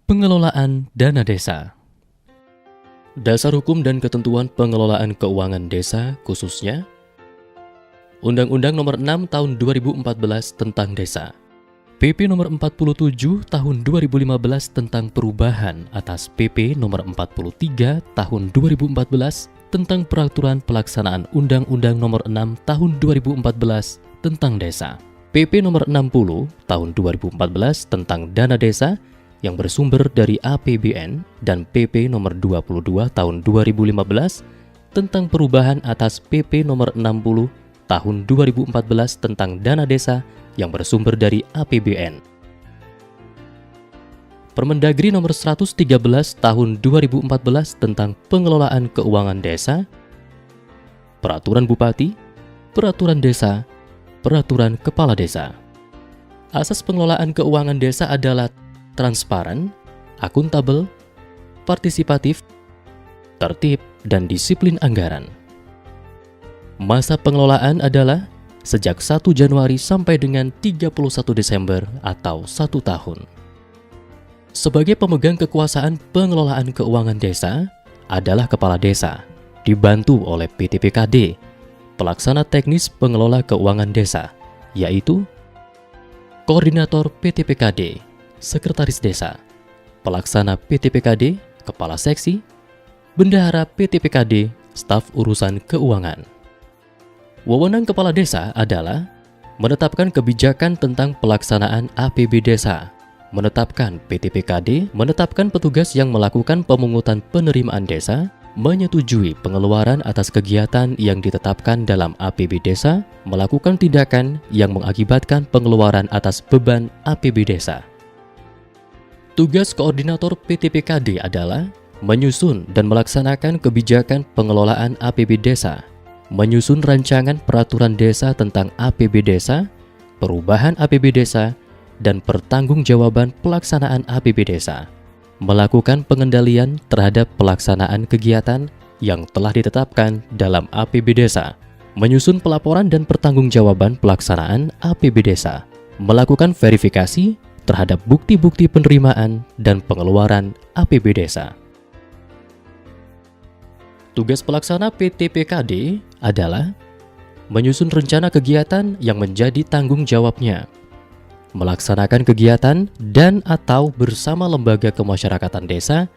Pengelolaan dana desa. Dasar hukum dan ketentuan pengelolaan keuangan desa khususnya Undang-Undang Nomor 6 Tahun 2014 tentang Desa, PP Nomor 47 Tahun 2015 tentang perubahan atas PP Nomor 43 Tahun 2014 tentang peraturan pelaksanaan Undang-Undang Nomor 6 Tahun 2014 tentang Desa, PP Nomor 60 Tahun 2014 tentang Dana Desa yang bersumber dari APBN dan PP Nomor 22 Tahun 2015 tentang perubahan atas PP Nomor 60 Tahun 2014 tentang Dana Desa yang bersumber dari APBN. Permendagri Nomor 113 Tahun 2014 tentang pengelolaan keuangan desa, Peraturan Bupati, Peraturan Desa, Peraturan Kepala Desa. Asas pengelolaan keuangan desa adalah transparan, akuntabel, partisipatif, tertib, dan disiplin anggaran. Masa pengelolaan adalah sejak 1 Januari sampai dengan 31 Desember atau 1 tahun. Sebagai pemegang kekuasaan pengelolaan keuangan desa adalah Kepala Desa, dibantu oleh PTPKD, pelaksana teknis pengelola keuangan desa, yaitu Koordinator PTPKD, Sekretaris Desa, Pelaksana PTPKD, Kepala Seksi, Bendahara PTPKD, Staf Urusan Keuangan. Wewenang Kepala Desa adalah menetapkan kebijakan tentang pelaksanaan APB Desa, menetapkan PTPKD, menetapkan petugas yang melakukan pemungutan penerimaan desa, menyetujui pengeluaran atas kegiatan yang ditetapkan dalam APB Desa, melakukan tindakan yang mengakibatkan pengeluaran atas beban APB Desa. Tugas Koordinator PTPKD adalah menyusun dan melaksanakan kebijakan pengelolaan APB Desa, menyusun rancangan peraturan desa tentang APB Desa, perubahan APB Desa, dan pertanggungjawaban pelaksanaan APB Desa, melakukan pengendalian terhadap pelaksanaan kegiatan yang telah ditetapkan dalam APB Desa, menyusun pelaporan dan pertanggungjawaban pelaksanaan APB Desa, melakukan verifikasi terhadap bukti-bukti penerimaan dan pengeluaran APB Desa. Tugas pelaksana PTPKD adalah menyusun rencana kegiatan yang menjadi tanggung jawabnya, melaksanakan kegiatan dan atau bersama lembaga kemasyarakatan desa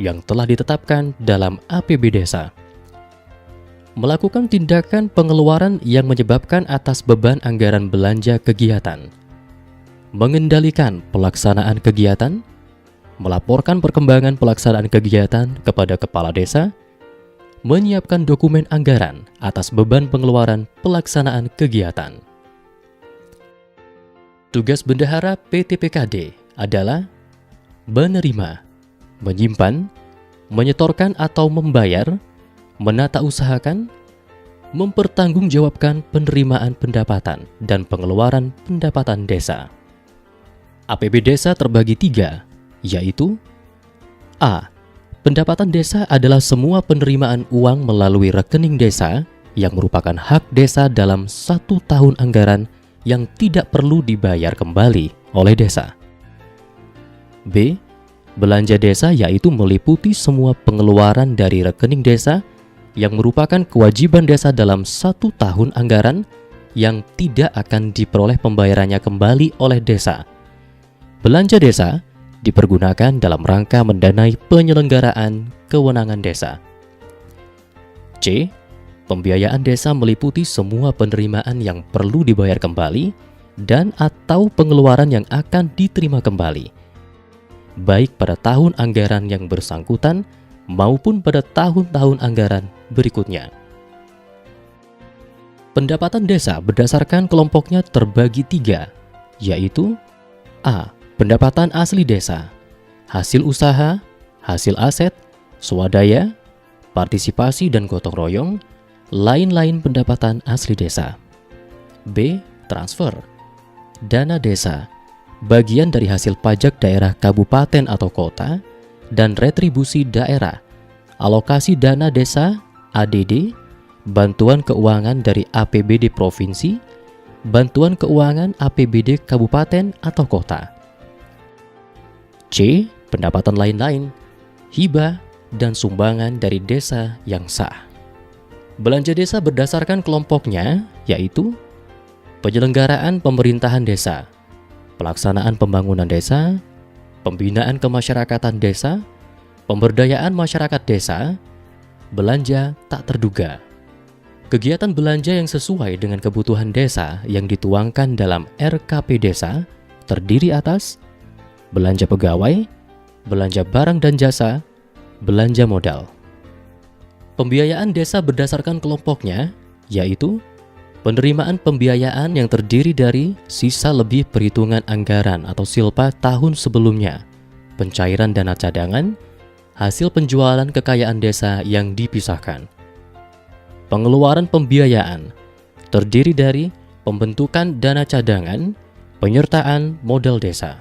yang telah ditetapkan dalam APB Desa, melakukan tindakan pengeluaran yang menyebabkan atas beban anggaran belanja kegiatan, mengendalikan pelaksanaan kegiatan, melaporkan perkembangan pelaksanaan kegiatan kepada Kepala Desa, menyiapkan dokumen anggaran atas beban pengeluaran pelaksanaan kegiatan. Tugas Bendahara PTPKD adalah menerima, menyimpan, menyetorkan atau membayar, menata usahakan, mempertanggungjawabkan penerimaan pendapatan dan pengeluaran pendapatan desa. APB Desa terbagi 3, yaitu A. Pendapatan desa adalah semua penerimaan uang melalui rekening desa yang merupakan hak desa dalam 1 tahun anggaran yang tidak perlu dibayar kembali oleh desa. B. Belanja desa yaitu meliputi semua pengeluaran dari rekening desa yang merupakan kewajiban desa dalam 1 tahun anggaran yang tidak akan diperoleh pembayarannya kembali oleh desa. Belanja desa dipergunakan dalam rangka mendanai penyelenggaraan kewenangan desa. C. Pembiayaan desa meliputi semua penerimaan yang perlu dibayar kembali dan atau pengeluaran yang akan diterima kembali, baik pada tahun anggaran yang bersangkutan maupun pada tahun-tahun anggaran berikutnya. Pendapatan desa berdasarkan kelompoknya terbagi 3, yaitu A. Pendapatan asli desa, hasil usaha, hasil aset, swadaya, partisipasi dan gotong royong, lain-lain pendapatan asli desa. B. Transfer, dana desa, bagian dari hasil pajak daerah kabupaten atau kota, dan retribusi daerah, alokasi dana desa, ADD, bantuan keuangan dari APBD provinsi, bantuan keuangan APBD kabupaten atau kota. C. pendapatan lain-lain, hibah, dan sumbangan dari desa yang sah. Belanja desa berdasarkan kelompoknya, yaitu penyelenggaraan pemerintahan desa, pelaksanaan pembangunan desa, pembinaan kemasyarakatan desa, pemberdayaan masyarakat desa, belanja tak terduga. Kegiatan belanja yang sesuai dengan kebutuhan desa yang dituangkan dalam RKP desa terdiri atas belanja pegawai, belanja barang dan jasa, belanja modal. Pembiayaan desa berdasarkan kelompoknya, yaitu penerimaan pembiayaan yang terdiri dari sisa lebih perhitungan anggaran atau silpa tahun sebelumnya, pencairan dana cadangan, hasil penjualan kekayaan desa yang dipisahkan. Pengeluaran pembiayaan terdiri dari pembentukan dana cadangan, penyertaan modal desa.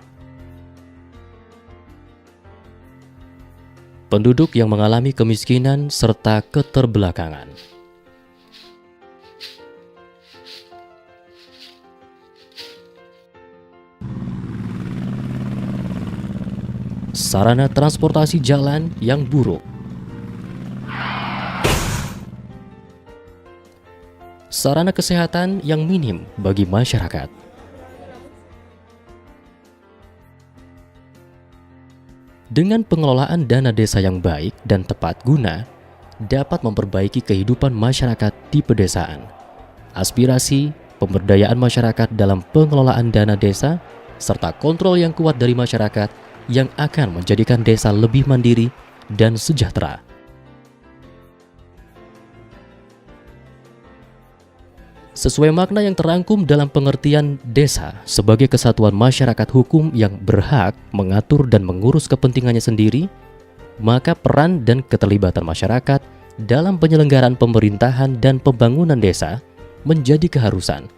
Penduduk yang mengalami kemiskinan serta keterbelakangan. Sarana transportasi jalan yang buruk. Sarana kesehatan yang minim bagi masyarakat. Dengan pengelolaan dana desa yang baik dan tepat guna, dapat memperbaiki kehidupan masyarakat di pedesaan. Aspirasi, pemberdayaan masyarakat dalam pengelolaan dana desa, serta kontrol yang kuat dari masyarakat yang akan menjadikan desa lebih mandiri dan sejahtera. Sesuai makna yang terangkum dalam pengertian desa sebagai kesatuan masyarakat hukum yang berhak mengatur dan mengurus kepentingannya sendiri, maka peran dan keterlibatan masyarakat dalam penyelenggaraan pemerintahan dan pembangunan desa menjadi keharusan.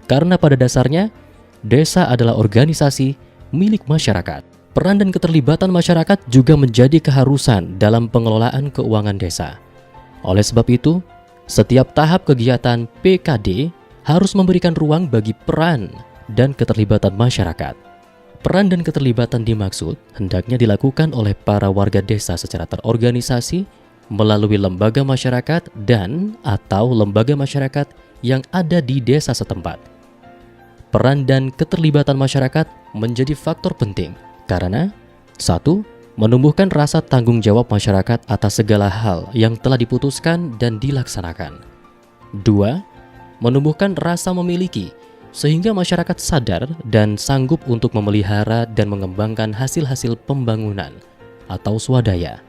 Karena pada dasarnya, desa adalah organisasi milik masyarakat. Peran dan keterlibatan masyarakat juga menjadi keharusan dalam pengelolaan keuangan desa. Oleh sebab itu, setiap tahap kegiatan PKD harus memberikan ruang bagi peran dan keterlibatan masyarakat. Peran dan keterlibatan dimaksud hendaknya dilakukan oleh para warga desa secara terorganisasi melalui lembaga masyarakat dan atau lembaga masyarakat yang ada di desa setempat. Peran dan keterlibatan masyarakat menjadi faktor penting karena 1. Menumbuhkan rasa tanggung jawab masyarakat atas segala hal yang telah diputuskan dan dilaksanakan. 2. Menumbuhkan rasa memiliki, sehingga masyarakat sadar dan sanggup untuk memelihara dan mengembangkan hasil-hasil pembangunan atau swadaya.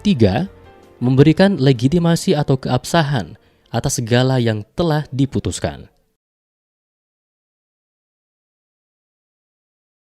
3. Memberikan legitimasi atau keabsahan atas segala yang telah diputuskan.